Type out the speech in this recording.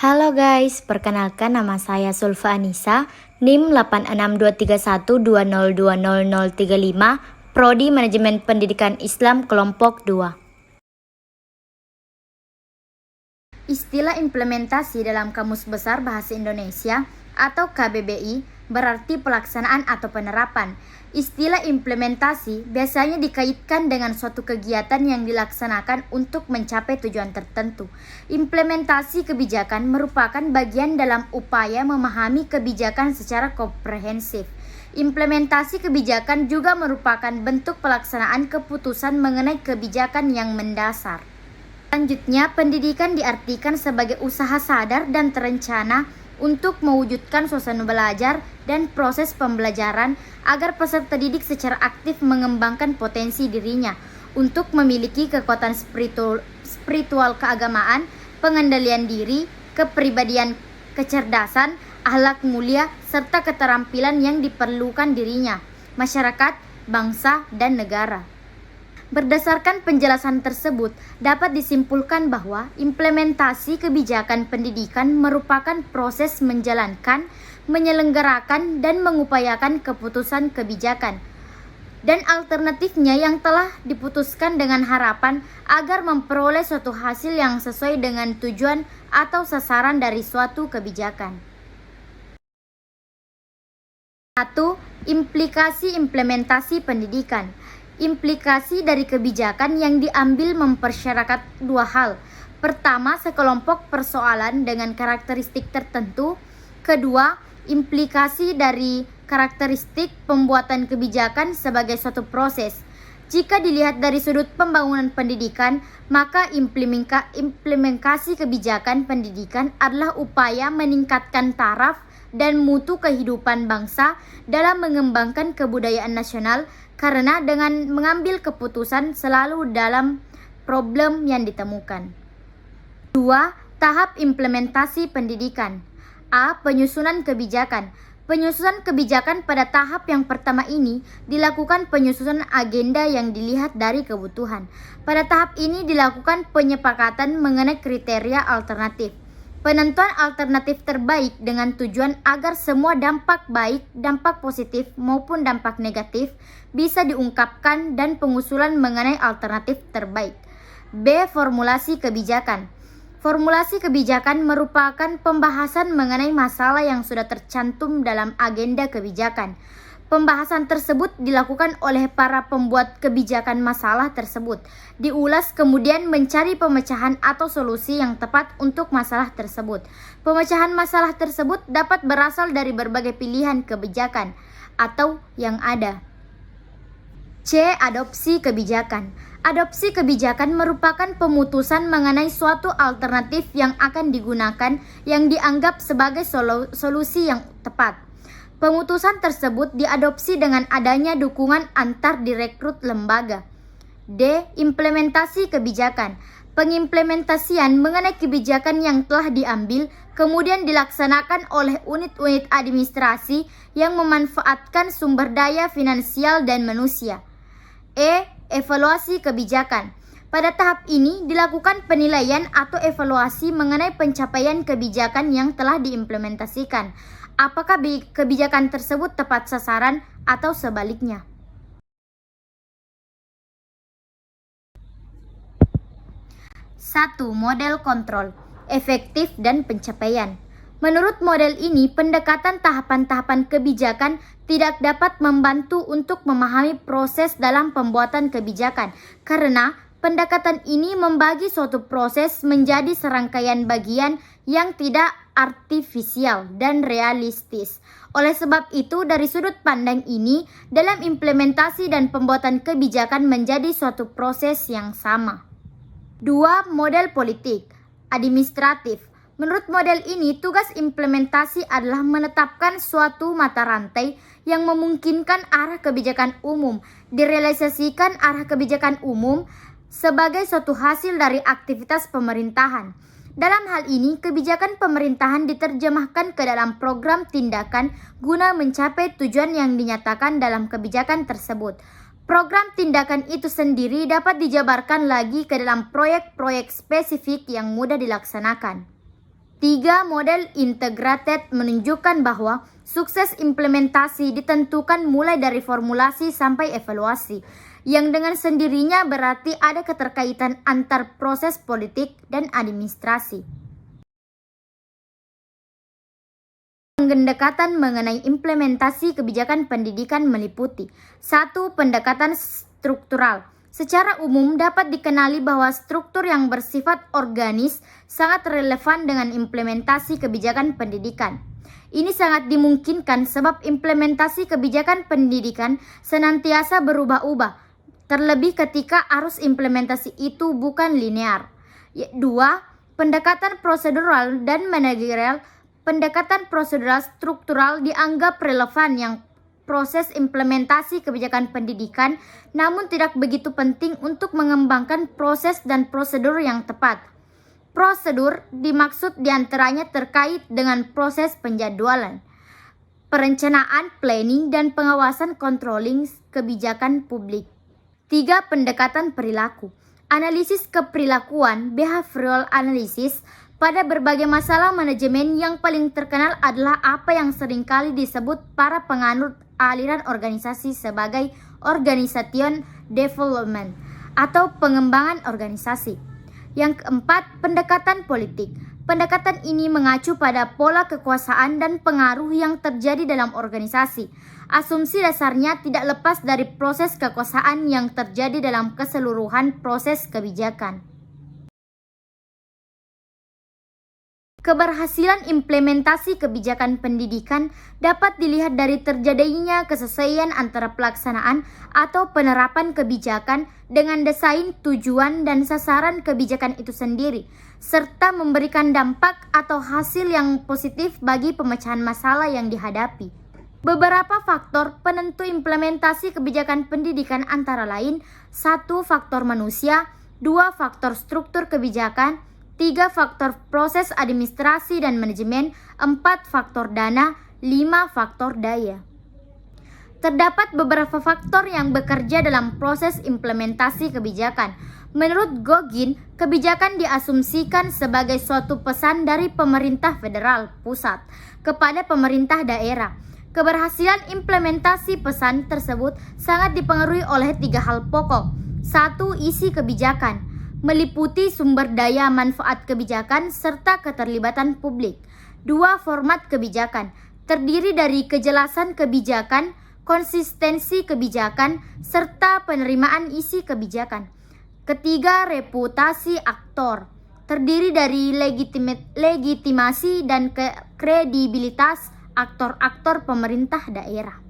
Halo guys, perkenalkan nama saya Sulfa Anissa, NIM 862312020035, Prodi Manajemen Pendidikan Islam Kelompok 2. Istilah implementasi dalam Kamus Besar Bahasa Indonesia atau KBBI berarti pelaksanaan atau penerapan. Istilah implementasi biasanya dikaitkan dengan suatu kegiatan yang dilaksanakan untuk mencapai tujuan tertentu. Implementasi kebijakan merupakan bagian dalam upaya memahami kebijakan secara komprehensif. Implementasi kebijakan juga merupakan bentuk pelaksanaan keputusan mengenai kebijakan yang mendasar. Selanjutnya, pendidikan diartikan sebagai usaha sadar dan terencana untuk mewujudkan suasana belajar dan proses pembelajaran agar peserta didik secara aktif mengembangkan potensi dirinya untuk memiliki kekuatan spiritual keagamaan, pengendalian diri, kepribadian, kecerdasan, akhlak mulia, serta keterampilan yang diperlukan dirinya, masyarakat, bangsa, dan negara. Berdasarkan penjelasan tersebut, dapat disimpulkan bahwa implementasi kebijakan pendidikan merupakan proses menjalankan, menyelenggarakan, dan mengupayakan keputusan kebijakan dan alternatifnya yang telah diputuskan dengan harapan agar memperoleh suatu hasil yang sesuai dengan tujuan atau sasaran dari suatu kebijakan. 1. Implikasi implementasi pendidikan. Implikasi dari kebijakan yang diambil mempersyarat dua hal. Pertama, sekelompok persoalan dengan karakteristik tertentu. Kedua, implikasi dari karakteristik pembuatan kebijakan sebagai suatu proses. Jika dilihat dari sudut pembangunan pendidikan, maka implementasi kebijakan pendidikan adalah upaya meningkatkan taraf dan mutu kehidupan bangsa dalam mengembangkan kebudayaan nasional, karena dengan mengambil keputusan selalu dalam problem yang ditemukan. 2. Tahap implementasi pendidikan. A. Penyusunan kebijakan. Penyusunan kebijakan pada tahap yang pertama ini dilakukan penyusunan agenda yang dilihat dari kebutuhan. Pada tahap ini dilakukan penyepakatan mengenai kriteria alternatif. Penentuan alternatif terbaik dengan tujuan agar semua dampak baik, dampak positif maupun dampak negatif bisa diungkapkan dan pengusulan mengenai alternatif terbaik. B. Formulasi kebijakan. Formulasi kebijakan merupakan pembahasan mengenai masalah yang sudah tercantum dalam agenda kebijakan. Pembahasan tersebut dilakukan oleh para pembuat kebijakan masalah tersebut. Diulas kemudian mencari pemecahan atau solusi yang tepat untuk masalah tersebut. Pemecahan masalah tersebut dapat berasal dari berbagai pilihan kebijakan atau yang ada. C. Adopsi kebijakan. Adopsi kebijakan merupakan pemutusan mengenai suatu alternatif yang akan digunakan yang dianggap sebagai solusi yang tepat. Pemutusan tersebut diadopsi dengan adanya dukungan antar direkrut lembaga. D. Implementasi kebijakan. Pengimplementasian mengenai kebijakan yang telah diambil kemudian dilaksanakan oleh unit-unit administrasi yang memanfaatkan sumber daya finansial dan manusia. E. Evaluasi kebijakan. Pada tahap ini dilakukan penilaian atau evaluasi mengenai pencapaian kebijakan yang telah diimplementasikan. Apakah kebijakan tersebut tepat sasaran atau sebaliknya? 1. Model kontrol, efektif dan pencapaian. Menurut model ini, pendekatan tahapan-tahapan kebijakan tidak dapat membantu untuk memahami proses dalam pembuatan kebijakan, karena pendekatan ini membagi suatu proses menjadi serangkaian bagian yang tidak artifisial dan realistis. Oleh sebab itu, dari sudut pandang ini, dalam implementasi dan pembuatan kebijakan menjadi suatu proses yang sama. 2. Model politik, administratif. Menurut model ini, tugas implementasi adalah menetapkan suatu mata rantai yang memungkinkan arah kebijakan umum, direalisasikan arah kebijakan umum sebagai suatu hasil dari aktivitas pemerintahan. Dalam hal ini, kebijakan pemerintahan diterjemahkan ke dalam program tindakan guna mencapai tujuan yang dinyatakan dalam kebijakan tersebut. Program tindakan itu sendiri dapat dijabarkan lagi ke dalam proyek-proyek spesifik yang mudah dilaksanakan. Tiga model integrated menunjukkan bahwa sukses implementasi ditentukan mulai dari formulasi sampai evaluasi, yang dengan sendirinya berarti ada keterkaitan antar proses politik dan administrasi. Pendekatan mengenai implementasi kebijakan pendidikan meliputi 1. Pendekatan struktural. Secara umum dapat dikenali bahwa struktur yang bersifat organis sangat relevan dengan implementasi kebijakan pendidikan. Ini sangat dimungkinkan sebab implementasi kebijakan pendidikan senantiasa berubah-ubah, terlebih ketika arus implementasi itu bukan linear. 2. Pendekatan prosedural dan manajerial. Pendekatan prosedural struktural dianggap relevan yang proses implementasi kebijakan pendidikan, namun tidak begitu penting untuk mengembangkan proses dan prosedur yang tepat. Prosedur dimaksud diantaranya terkait dengan proses penjadwalan, perencanaan, planning, dan pengawasan controlling kebijakan publik. 3. Pendekatan perilaku. Analisis keperilakuan, behavioral analysis. Pada berbagai masalah manajemen yang paling terkenal adalah apa yang seringkali disebut para penganut aliran organisasi sebagai organization development atau pengembangan organisasi. Yang keempat, pendekatan politik. Pendekatan ini mengacu pada pola kekuasaan dan pengaruh yang terjadi dalam organisasi. Asumsi dasarnya tidak lepas dari proses kekuasaan yang terjadi dalam keseluruhan proses kebijakan. Keberhasilan implementasi kebijakan pendidikan dapat dilihat dari terjadinya kesesuaian antara pelaksanaan atau penerapan kebijakan dengan desain, tujuan, dan sasaran kebijakan itu sendiri, serta memberikan dampak atau hasil yang positif bagi pemecahan masalah yang dihadapi. Beberapa faktor penentu implementasi kebijakan pendidikan antara lain 1. Faktor manusia, 2. Faktor struktur kebijakan, 3. Faktor proses administrasi dan manajemen, 4. Faktor dana, 5. Faktor daya. Terdapat beberapa faktor yang bekerja dalam proses implementasi kebijakan. Menurut Gogin, kebijakan diasumsikan sebagai suatu pesan dari pemerintah federal pusat kepada pemerintah daerah. Keberhasilan implementasi pesan tersebut sangat dipengaruhi oleh 3 hal pokok. 1. Isi kebijakan, meliputi sumber daya manfaat kebijakan serta keterlibatan publik. 2. Format kebijakan, terdiri dari kejelasan kebijakan, konsistensi kebijakan, serta penerimaan isi kebijakan. 3. Reputasi aktor, terdiri dari legitimasi dan kredibilitas aktor-aktor pemerintah daerah.